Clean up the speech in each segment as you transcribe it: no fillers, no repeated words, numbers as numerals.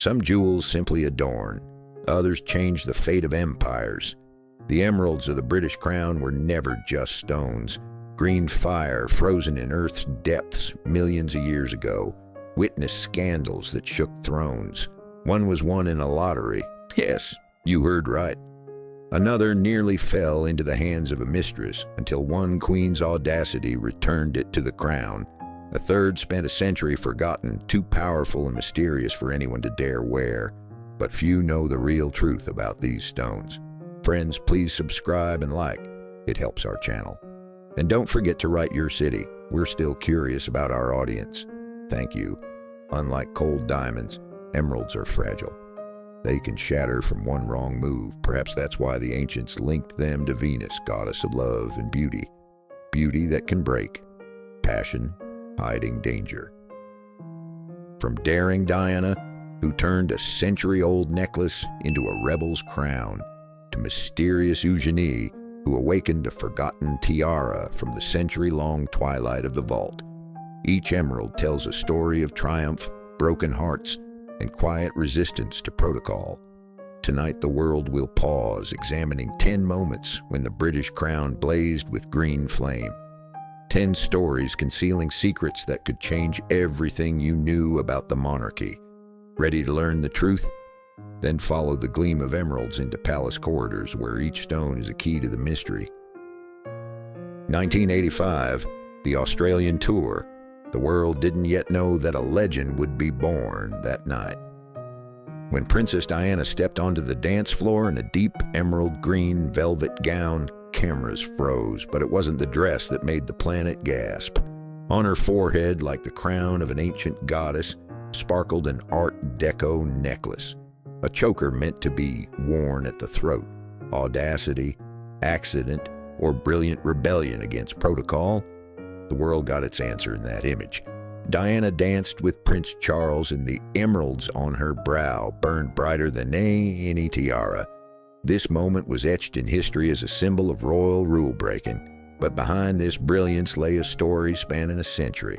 Some jewels simply adorn, others change the fate of empires. The emeralds of the British crown were never just stones. Green fire frozen in Earth's depths millions of years ago witnessed scandals that shook thrones. One was won in a lottery. Yes, you heard right. Another nearly fell into the hands of a mistress until one queen's audacity returned it to the crown. A third spent a century forgotten, too powerful and mysterious for anyone to dare wear. But few know the real truth about these stones. Friends, please subscribe and like. It helps our channel. And don't forget to write your city. We're still curious about our audience. Thank you. Unlike cold diamonds, emeralds are fragile. They can shatter from one wrong move. Perhaps that's why the ancients linked them to Venus, goddess of love and beauty. Beauty that can break. Passion, hiding danger. From daring Diana, who turned a century-old necklace into a rebel's crown, to mysterious Eugenie, who awakened a forgotten tiara from the century-long twilight of the vault. Each emerald tells a story of triumph, broken hearts, and quiet resistance to protocol. Tonight the world will pause, examining 10 moments when the British crown blazed with green flame. 10 stories concealing secrets that could change everything you knew about the monarchy. Ready to learn the truth? Then follow the gleam of emeralds into palace corridors where each stone is a key to the mystery. 1985, the Australian tour. The world didn't yet know that a legend would be born that night. When Princess Diana stepped onto the dance floor in a deep emerald green velvet gown, cameras froze, but it wasn't the dress that made the planet gasp. On her forehead, like the crown of an ancient goddess, sparkled an Art Deco necklace, a choker meant to be worn at the throat. Audacity, accident, or brilliant rebellion against protocol? The world got its answer in that image. Diana danced with Prince Charles, and the emeralds on her brow burned brighter than any tiara. This moment was etched in history as a symbol of royal rule-breaking. But behind this brilliance lay a story spanning a century.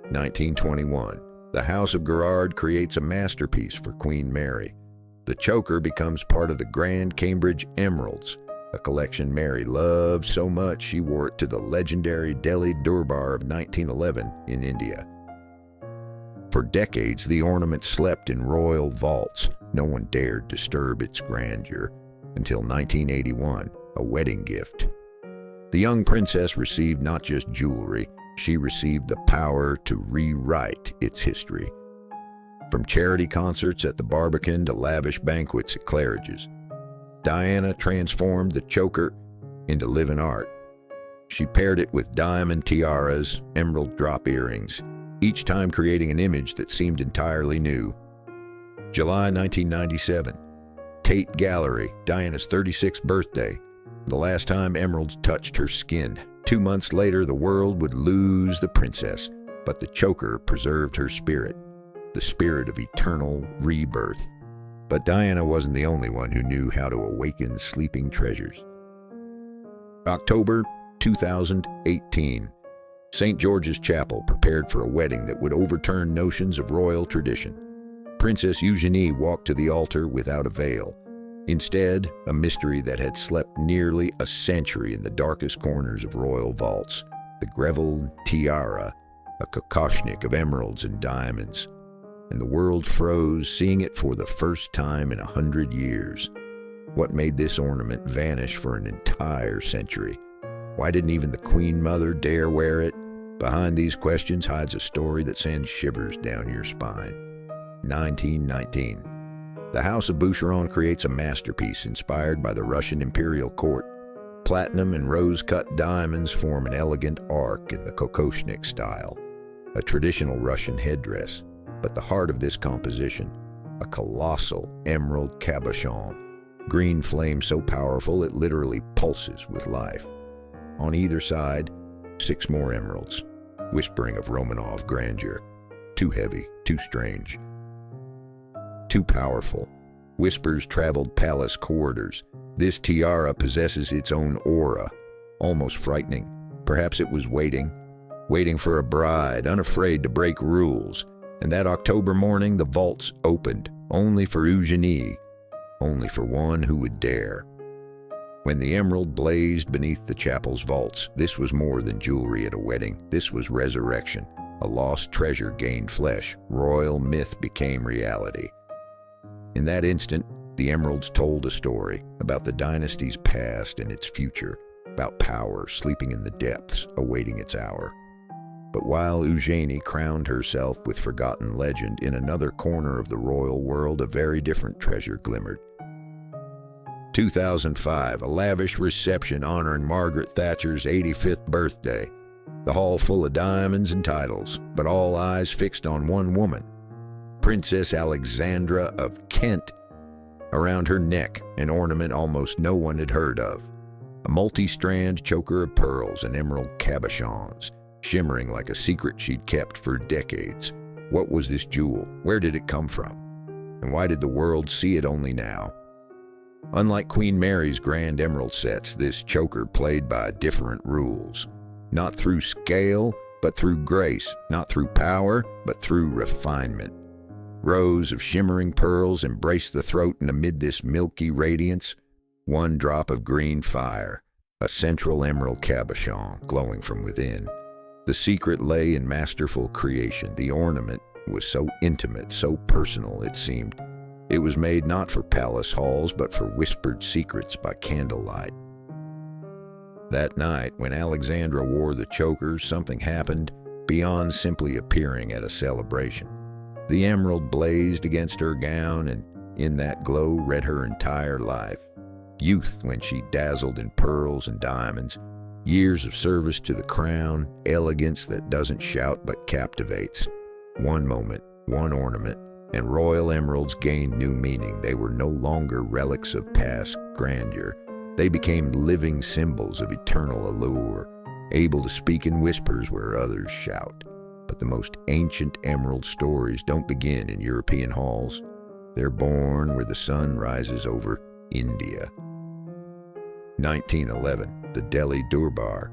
1921, the House of Gerard creates a masterpiece for Queen Mary. The choker becomes part of the Grand Cambridge Emeralds, a collection Mary loved so much she wore it to the legendary Delhi Durbar of 1911 in India. For decades, the ornament slept in royal vaults. No one dared disturb its grandeur. Until 1981, a wedding gift. The young princess received not just jewelry, she received the power to rewrite its history. From charity concerts at the Barbican to lavish banquets at Claridge's, Diana transformed the choker into living art. She paired it with diamond tiaras, emerald drop earrings, each time creating an image that seemed entirely new. July 1997, Tate Gallery, Diana's 36th birthday, the last time emeralds touched her skin. 2 months later, the world would lose the princess, but the choker preserved her spirit, the spirit of eternal rebirth. But Diana wasn't the only one who knew how to awaken sleeping treasures. October 2018, St. George's Chapel prepared for a wedding that would overturn notions of royal tradition. Princess Eugenie walked to the altar without a veil. Instead, a mystery that had slept nearly a century in the darkest corners of royal vaults, the Greville tiara, a kokoshnik of emeralds and diamonds. And the world froze, seeing it for the first time in 100 years. What made this ornament vanish for an entire century? Why didn't even the Queen Mother dare wear it? Behind these questions hides a story that sends shivers down your spine. 1919. The House of Boucheron creates a masterpiece inspired by the Russian imperial court. Platinum and rose-cut diamonds form an elegant arc in the kokoshnik style, a traditional Russian headdress. But the heart of this composition, a colossal emerald cabochon, green flame so powerful it literally pulses with life. On either side, 6 more emeralds, whispering of Romanov grandeur. Too heavy, too strange, too powerful. Whispers traveled palace corridors. This tiara possesses its own aura, almost frightening. Perhaps it was waiting for a bride, unafraid to break rules. And that October morning, the vaults opened. only for Eugenie, only for one who would dare. When the emerald blazed beneath the chapel's vaults, this was more than jewelry at a wedding. This was resurrection. A lost treasure gained flesh. Royal myth became reality. In that instant, the emeralds told a story about the dynasty's past and its future, about power sleeping in the depths, awaiting its hour. But while Eugenie crowned herself with forgotten legend, in another corner of the royal world, a very different treasure glimmered. 2005, a lavish reception honoring Margaret Thatcher's 85th birthday. The hall full of diamonds and titles, but all eyes fixed on one woman, Princess Alexandra of Kent. Around her neck, an ornament almost no one had heard of. A multi-strand choker of pearls and emerald cabochons, shimmering like a secret she'd kept for decades. What was this jewel? Where did it come from? And why did the world see it only now? Unlike Queen Mary's grand emerald sets, this choker played by different rules. Not through scale, but through grace. Not through power, but through refinement. Rows of shimmering pearls embraced the throat, and amid this milky radiance, one drop of green fire, a central emerald cabochon glowing from within. The secret lay in masterful creation. The ornament was so intimate, so personal, it seemed. It was made not for palace halls, but for whispered secrets by candlelight. That night, when Alexandra wore the choker, something happened beyond simply appearing at a celebration. The emerald blazed against her gown, and in that glow read her entire life. Youth, when she dazzled in pearls and diamonds. Years of service to the crown, elegance that doesn't shout but captivates. One moment, one ornament, and royal emeralds gained new meaning. They were no longer relics of past grandeur. They became living symbols of eternal allure, able to speak in whispers where others shout. But the most ancient emerald stories don't begin in European halls. They're born where the sun rises over India. 1911, the Delhi Durbar.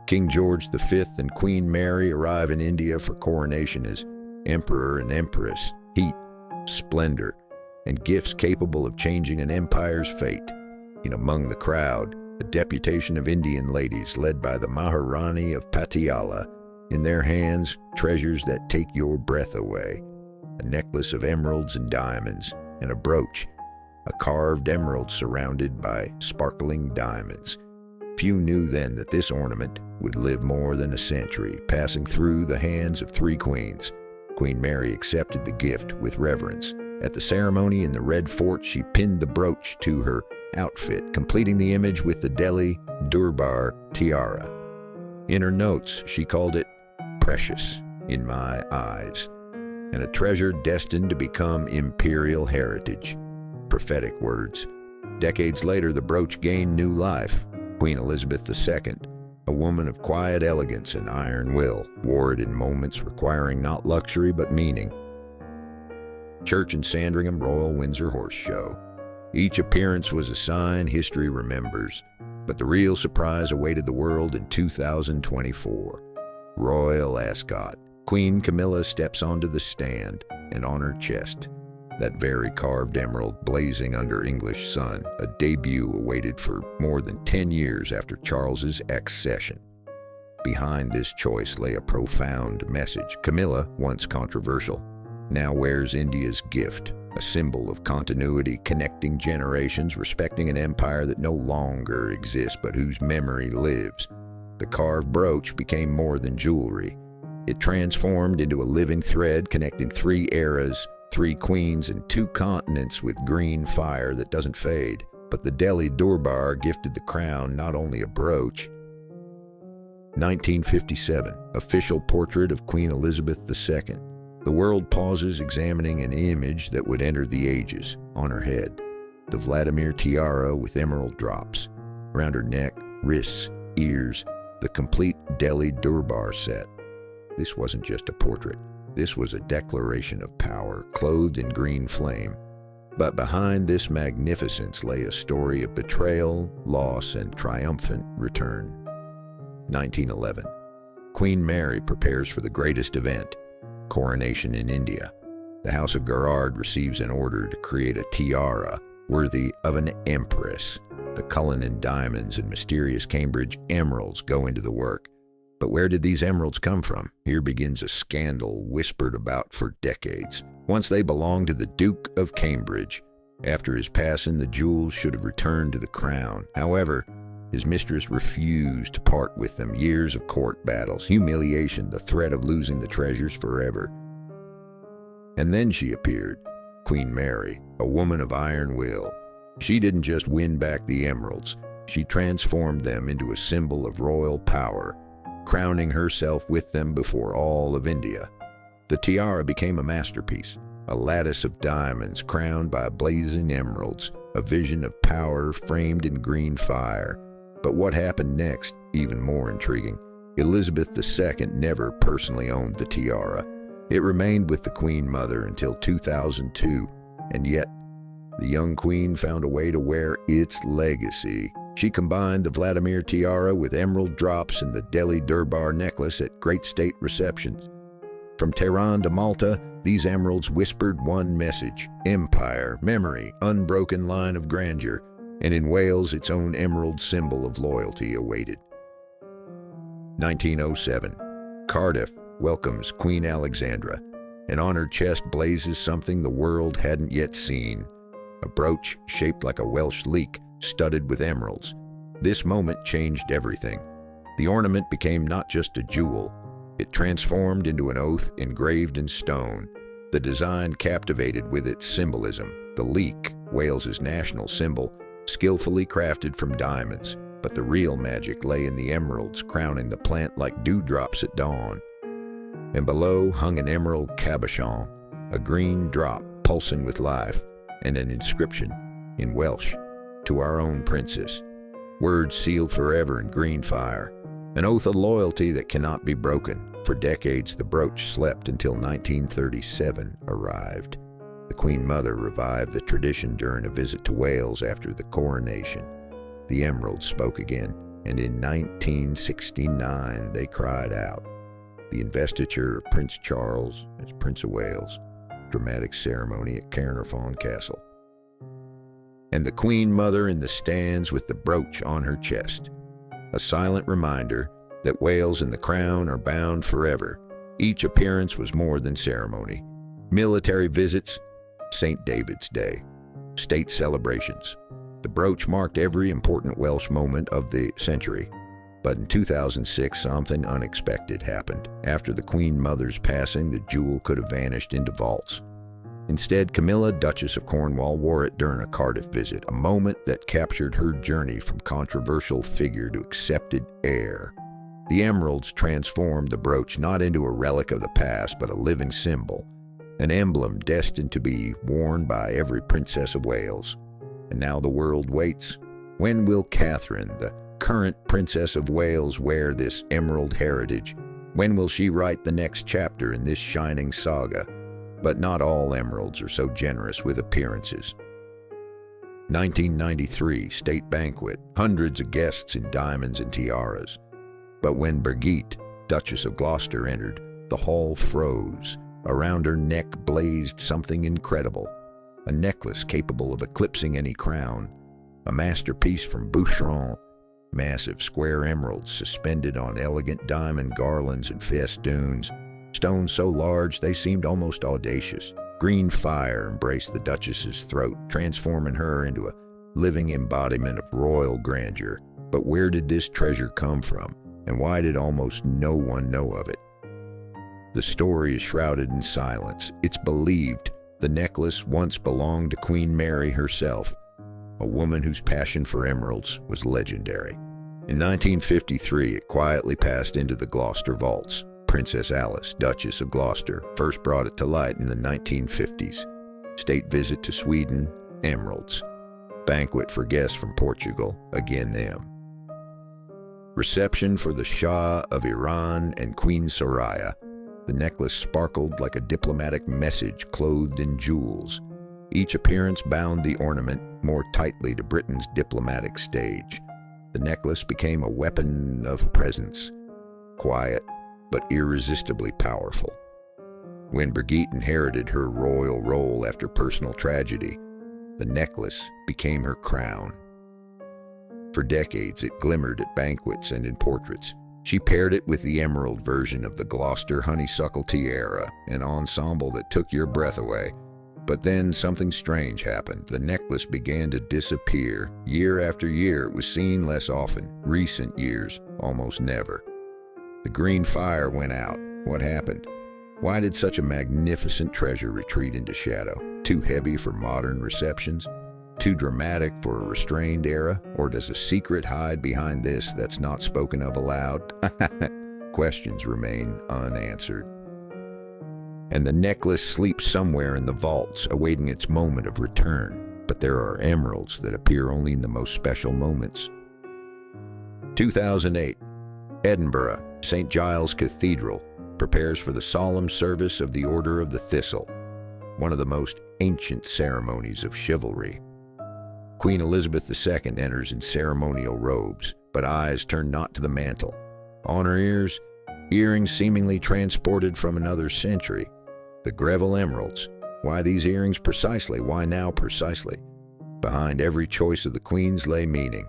King George V and Queen Mary arrive in India for coronation as emperor and empress. Heat, splendor, and gifts capable of changing an empire's fate. In among the crowd, a deputation of Indian ladies led by the Maharani of Patiala. In their hands, treasures that take your breath away. A necklace of emeralds and diamonds, and a brooch, a carved emerald surrounded by sparkling diamonds. Few knew then that this ornament would live more than a century, passing through the hands of three queens. Queen Mary accepted the gift with reverence. At the ceremony in the Red Fort, she pinned the brooch to her outfit, completing the image with the Delhi Durbar tiara. In her notes, she called it precious in my eyes, and a treasure destined to become imperial heritage. Prophetic words. Decades later, the brooch gained new life. Queen Elizabeth II, a woman of quiet elegance and iron will, wore it in moments requiring not luxury but meaning. Church and Sandringham Royal Windsor Horse Show. Each appearance was a sign history remembers, but the real surprise awaited the world in 2024. Royal Ascot. Queen Camilla steps onto the stand, and on her chest, that very carved emerald blazing under English sun, a debut awaited for more than 10 years after Charles's accession. Behind this choice lay a profound message. Camilla, once controversial, now wears India's gift, a symbol of continuity, connecting generations, respecting an empire that no longer exists but whose memory lives. The carved brooch became more than jewelry. It transformed into a living thread connecting three eras, three queens, and two continents with green fire that doesn't fade. But the Delhi Durbar gifted the crown not only a brooch. 1957, official portrait of Queen Elizabeth II. The world pauses, examining an image that would enter the ages. On her head, the Vladimir Tiara with emerald drops. Around her neck, wrists, ears, the complete Delhi Durbar set. This wasn't just a portrait. This was a declaration of power, clothed in green flame. But behind this magnificence lay a story of betrayal, loss, and triumphant return. 1911. Queen Mary prepares for the greatest event, coronation in India. the House of Gerard receives an order to create a tiara worthy of an empress. The Cullinan diamonds and mysterious Cambridge emeralds go into the work. But where did these emeralds come from? Here begins a scandal whispered about for decades. Once they belonged to the Duke of Cambridge. After his passing, the jewels should have returned to the crown. However, his mistress refused to part with them. Years of court battles, humiliation, the threat of losing the treasures forever. And then she appeared, Queen Mary, a woman of iron will. She didn't just win back the emeralds, she transformed them into a symbol of royal power, crowning herself with them before all of India. The tiara became a masterpiece, a lattice of diamonds crowned by blazing emeralds, a vision of power framed in green fire. But what happened next, even more intriguing. Elizabeth II never personally owned the tiara. It remained with the Queen Mother until 2002, and yet the young queen found a way to wear its legacy. She combined the Vladimir Tiara with emerald drops and the Delhi Durbar necklace at great state receptions. From Tehran to Malta, these emeralds whispered one message: empire, memory, unbroken line of grandeur, and in Wales its own emerald symbol of loyalty awaited. 1907. Cardiff welcomes Queen Alexandra, and on her chest blazes something the world hadn't yet seen: a brooch shaped like a Welsh leek, studded with emeralds. This moment changed everything. The ornament became not just a jewel, it transformed into an oath engraved in stone. The design captivated with its symbolism. The leek, Wales's national symbol, skillfully crafted from diamonds, but the real magic lay in the emeralds crowning the plant like dewdrops at dawn. And below hung an emerald cabochon, a green drop pulsing with life, and an inscription in Welsh: to our own princess. Words sealed forever in green fire, an oath of loyalty that cannot be broken. For decades, the brooch slept until 1937 arrived. The Queen Mother revived the tradition during a visit to Wales after the coronation. The emeralds spoke again, and in 1969 they cried out. The investiture of Prince Charles as Prince of Wales, dramatic ceremony at Caernarfon Castle. And the Queen Mother in the stands with the brooch on her chest. A silent reminder that Wales and the crown are bound forever. Each appearance was more than ceremony. Military visits, St. David's Day, state celebrations. The brooch marked every important Welsh moment of the century. But in 2006, something unexpected happened. After the Queen Mother's passing, the jewel could have vanished into vaults. Instead, Camilla, Duchess of Cornwall, wore it during a Cardiff visit, a moment that captured her journey from controversial figure to accepted heir. The emeralds transformed the brooch not into a relic of the past, but a living symbol, an emblem destined to be worn by every Princess of Wales. And now the world waits. When will Catherine, the current Princess of Wales, wear this emerald heritage? When will she write the next chapter in this shining saga? But not all emeralds are so generous with appearances. 1993, state banquet, hundreds of guests in diamonds and tiaras. But when Brigitte, Duchess of Gloucester, entered, the hall froze. Around her neck blazed something incredible, a necklace capable of eclipsing any crown, a masterpiece from Boucheron, massive square emeralds suspended on elegant diamond garlands and festoons, stones so large they seemed almost audacious. Green fire embraced the Duchess's throat, transforming her into a living embodiment of royal grandeur. But where did this treasure come from, and why did almost no one know of it? The story is shrouded in silence. It's believed the necklace once belonged to Queen Mary herself, a woman whose passion for emeralds was legendary. In 1953, it quietly passed into the Gloucester vaults. Princess Alice, Duchess of Gloucester, first brought it to light in the 1950s. State visit to Sweden, emeralds. Banquet for guests from Portugal, again them. Reception for the Shah of Iran and Queen Soraya. The necklace sparkled like a diplomatic message clothed in jewels. Each appearance bound the ornament more tightly to Britain's diplomatic stage. The necklace became a weapon of presence, quiet but irresistibly powerful. When Brigitte inherited her royal role after personal tragedy, the necklace became her crown. For decades, it glimmered at banquets and in portraits. She paired it with the emerald version of the Gloucester honeysuckle tiara, an ensemble that took your breath away. But then something strange happened. The necklace began to disappear. Year after year, it was seen less often. Recent years, almost never. The green fire went out. What happened? Why did such a magnificent treasure retreat into shadow? Too heavy for modern receptions? Too dramatic for a restrained era? Or does a secret hide behind this that's not spoken of aloud? Questions remain unanswered. And the necklace sleeps somewhere in the vaults, awaiting its moment of return. But there are emeralds that appear only in the most special moments. 2008, Edinburgh, St. Giles Cathedral prepares for the solemn service of the Order of the Thistle, one of the most ancient ceremonies of chivalry. Queen Elizabeth II enters in ceremonial robes, but eyes turn not to the mantle. On her ears, earrings seemingly transported from another century. The Greville emeralds. Why these earrings precisely? Why now precisely? Behind every choice of the queens lay meaning,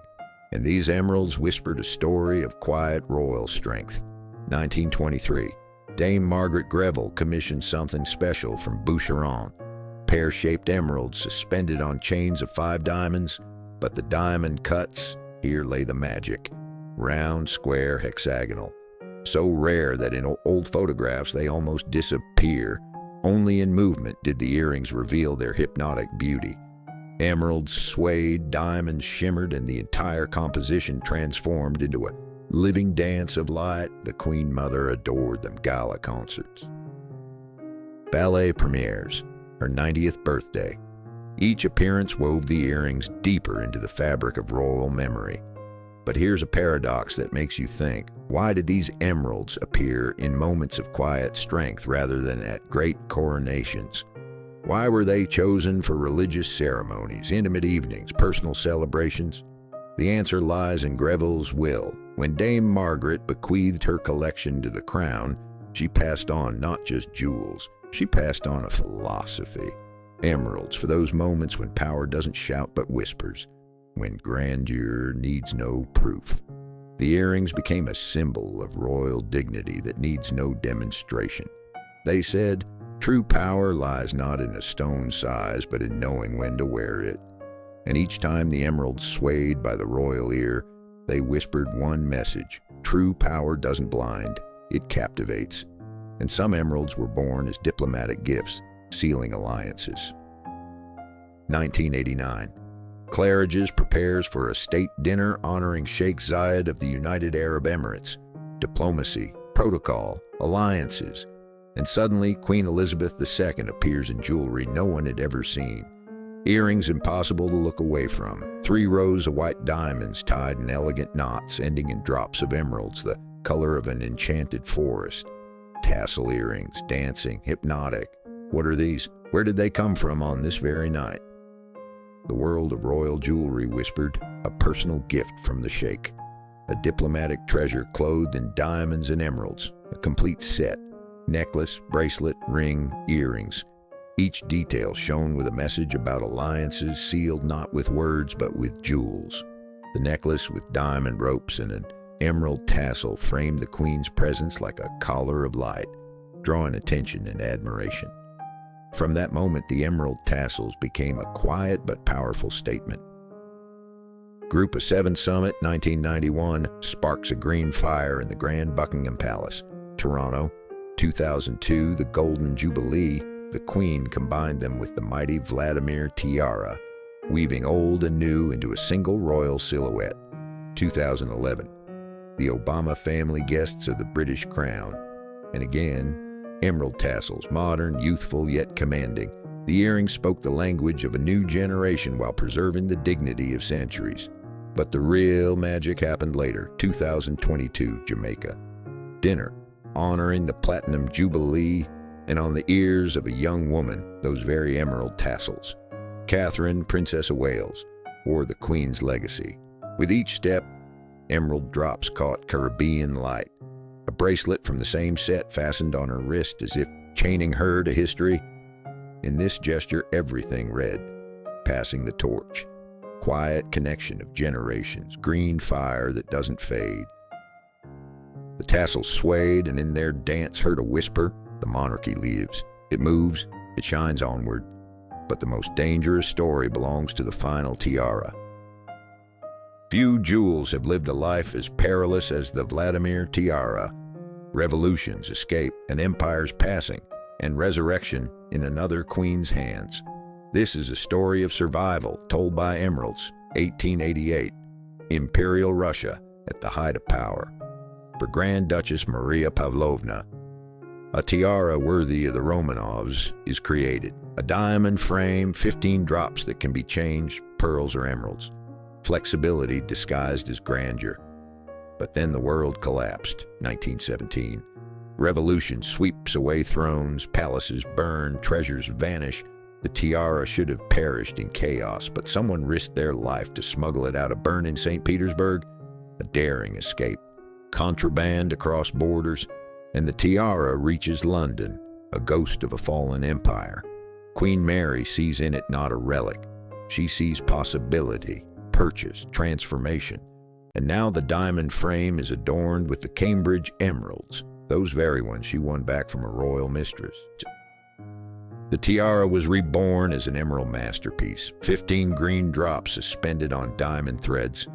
and these emeralds whispered a story of quiet royal strength. 1923, Dame Margaret Greville commissioned something special from Boucheron. Pear-shaped emeralds suspended on chains of 5 diamonds, but the diamond cuts, here lay the magic. Round, square, hexagonal. So rare that in old photographs they almost disappear. Only in movement did the earrings reveal their hypnotic beauty. Emeralds swayed, diamonds shimmered, and the entire composition transformed into a living dance of light. The Queen Mother adored them. Gala concerts. Ballet premieres. Her 90th birthday. Each appearance wove the earrings deeper into the fabric of royal memory. But here's a paradox that makes you think. Why did these emeralds appear in moments of quiet strength rather than at great coronations? Why were they chosen for religious ceremonies, intimate evenings, personal celebrations? The answer lies in Greville's will. When Dame Margaret bequeathed her collection to the crown, she passed on not just jewels, she passed on a philosophy. Emeralds for those moments when power doesn't shout but whispers, when grandeur needs no proof. The earrings became a symbol of royal dignity that needs no demonstration. They said, true power lies not in a stone's size, but in knowing when to wear it. And each time the emeralds swayed by the royal ear, they whispered one message. True power doesn't blind, it captivates. And some emeralds were born as diplomatic gifts, sealing alliances. 1989. Claridge's prepares for a state dinner honoring Sheikh Zayed of the United Arab Emirates. Diplomacy, protocol, alliances. And suddenly, Queen Elizabeth II appears in jewelry no one had ever seen. Earrings impossible to look away from. 3 rows of white diamonds tied in elegant knots, ending in drops of emeralds, the color of an enchanted forest. Tassel earrings, dancing, hypnotic. What are these? Where did they come from on this very night? The world of royal jewelry whispered, a personal gift from the Sheikh. A diplomatic treasure clothed in diamonds and emeralds, a complete set. Necklace, bracelet, ring, earrings. Each detail shone with a message about alliances sealed not with words but with jewels. The necklace with diamond ropes and an emerald tassel framed the Queen's presence like a collar of light, drawing attention and admiration. From that moment, the emerald tassels became a quiet but powerful statement. Group of 7 Summit, 1991, sparks a green fire in the Grand Buckingham Palace. Toronto, 2002, the Golden Jubilee, the Queen combined them with the mighty Vladimir Tiara, weaving old and new into a single royal silhouette. 2011, the Obama family guests of the British Crown. And again, emerald tassels, modern, youthful, yet commanding. The earrings spoke the language of a new generation while preserving the dignity of centuries. But the real magic happened later, 2022, Jamaica. Dinner, honoring the Platinum Jubilee, and on the ears of a young woman, those very emerald tassels. Catherine, Princess of Wales, wore the Queen's legacy. With each step, emerald drops caught Caribbean light. A bracelet from the same set fastened on her wrist as if chaining her to history. In this gesture, everything read, passing the torch. Quiet connection of generations, green fire that doesn't fade. The tassels swayed, and in their dance heard a whisper, the monarchy lives. It moves, it shines onward. But the most dangerous story belongs to the final tiara. Few jewels have lived a life as perilous as the Vladimir Tiara. Revolutions, escape, an empire's passing, and resurrection in another queen's hands. This is a story of survival told by emeralds, 1888, Imperial Russia at the height of power. For Grand Duchess Maria Pavlovna, a tiara worthy of the Romanovs is created. A diamond frame, 15 drops that can be changed, pearls or emeralds. Flexibility disguised as grandeur. But then the world collapsed, 1917. Revolution sweeps away thrones, palaces burn, treasures vanish. The tiara should have perished in chaos, but someone risked their life to smuggle it out of burning St. Petersburg. A daring escape. Contraband across borders, and the tiara reaches London, a ghost of a fallen empire. Queen Mary sees in it not a relic. She sees possibility, purchase, transformation. And now the diamond frame is adorned with the Cambridge emeralds, those very ones she won back from a royal mistress. The tiara was reborn as an emerald masterpiece, 15 green drops suspended on diamond threads,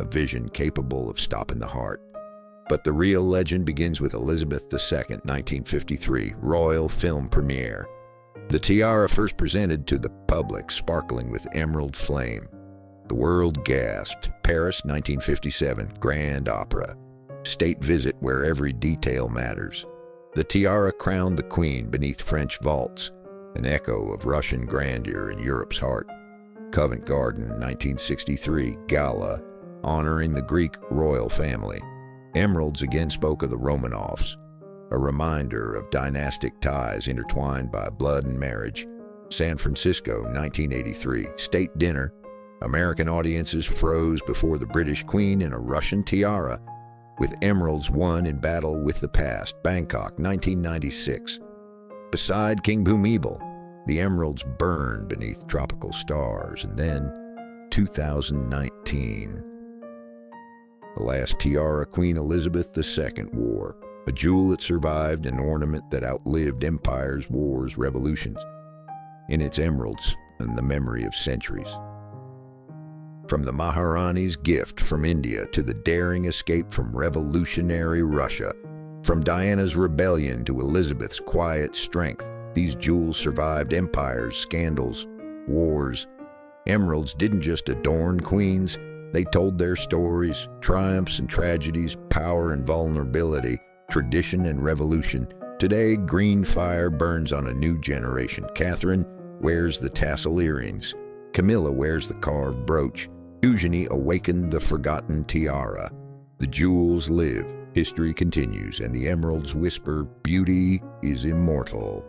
a vision capable of stopping the heart. But the real legend begins with Elizabeth II, 1953, royal film premiere. The tiara first presented to the public, sparkling with emerald flame. The world gasped. Paris, 1957, Grand Opera. State visit where every detail matters. The tiara crowned the queen beneath French vaults, an echo of Russian grandeur in Europe's heart. Covent Garden, 1963, Gala, honoring the Greek royal family. Emeralds again spoke of the Romanovs, a reminder of dynastic ties intertwined by blood and marriage. San Francisco, 1983, state dinner. American audiences froze before the British Queen in a Russian tiara, with emeralds won in battle with the past. Bangkok, 1996. Beside King Bhumibol, the emeralds burned beneath tropical stars. And then, 2019. The last tiara Queen Elizabeth II wore, a jewel that survived, an ornament that outlived empires, wars, revolutions. In its emeralds and the memory of centuries. From the Maharani's gift from India to the daring escape from revolutionary Russia, from Diana's rebellion to Elizabeth's quiet strength, these jewels survived empires, scandals, wars. Emeralds didn't just adorn queens, they told their stories, triumphs and tragedies, power and vulnerability, tradition and revolution. Today, green fire burns on a new generation. Catherine wears the tassel earrings. Camilla wears the carved brooch. Eugenie awakened the forgotten tiara. The jewels live, history continues, and the emeralds whisper, beauty is immortal.